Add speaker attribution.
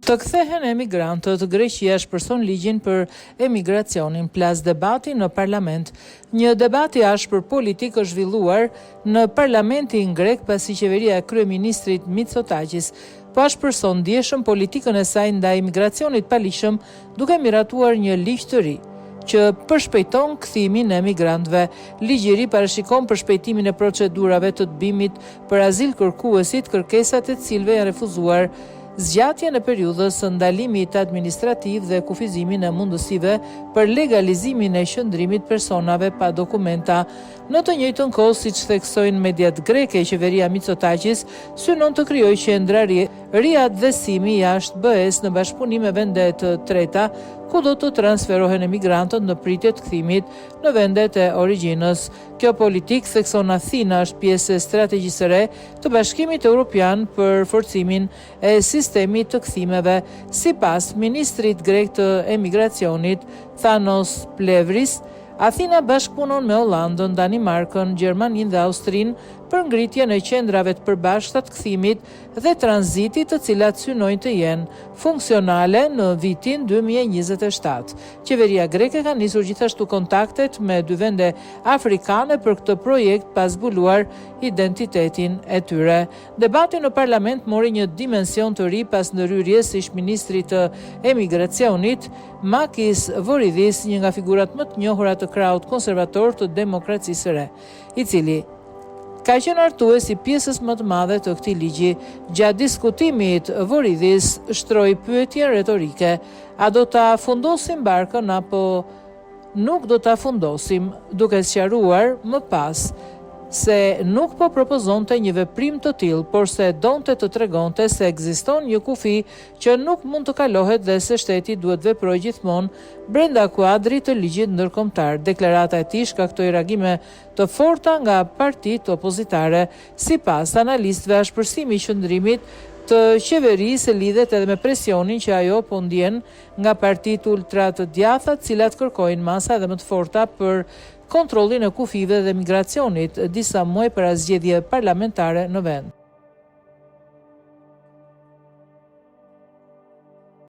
Speaker 1: Të kthehen emigrantët, Greqia shpërson ligjin për emigracionin plas debati në parlament. Një debat i ashpër politik është zhvilluar në parlamentin grek pasi qeveria e kryeministrit Mitsotakis po shpërson ndjeshëm politikën e saj ndaj emigracionit palishëm, duke miratuar një ligj të ri që përshpejton kthimin e emigrantëve. Ligji i ri parashikon përshpejtimin e procedurave të tbimit për azil kërkuesit, kërkesat e cilëve janë refuzuar, zgjatjen e periudhës së ndalimit administrativ dhe kufizimin e mundësive për legalizimin e qëndrimit personave pa dokumenta. Në të njëjtën kohë, siç theksojnë mediat greke, qeveria Mitsotakis synon të krijojë qendra riadhësimi jashtë BE-s në bashkëpunim me vende të treta, ku do të transferohen emigrantët në pritje të kthimit në vendet e origjinës. Kjo politikë, thekson Athina, është pjesë e strategjisë së re të Bashkimit Evropian për forcimin e sistemit të kthimeve. Sipas ministrit grek të emigracionit, Thanos Plevris, Athina bashkëpunon me Hollandën, Danimarkën, Gjermaninë dhe Austrinë për ngritjen e qendrave të përbashkëta të kthimit dhe tranzitit, të cilat synojnë të jenë funksionale në vitin 2027. Qeveria greke ka nisur gjithashtu kontaktet me 2 vende afrikane për këtë projekt pas zbuluar identitetin e tyre. Debati në parlament mori një dimension të ri pas ndërhyrjes së ish-ministrit të emigracionit, Makis Voridis, një nga figurat më të njohura të krahut konservator të demokracisë së re, i cili ka qenë artues i pjesës më të madhe të këtij ligji. Gjatë diskutimit, Voridis shtroi pyetje retorike: a do ta fundosim barkën apo nuk do ta fundosim, duke sqaruar më pas se nuk po propozonte një veprim të tillë, por se donte të tregonte se ekziston një kufi që nuk mund të kalohet dhe se shteti duhet veprojë gjithmonë brenda kuadrit të ligjit ndërkombëtar. Deklarata e tij shkaktoi reagime të forta nga partitë opozitare. Sipas analistëve, ashpërsimi i qëndrimit të qeverisë lidhet edhe me presionin që ajo po ndjen nga partitë ultra të djatha, të cilat kërkojnë masa edhe më të forta për kontrollin e kufive dhe migracionit, disa muaj para zgjedhjeve parlamentare në vend.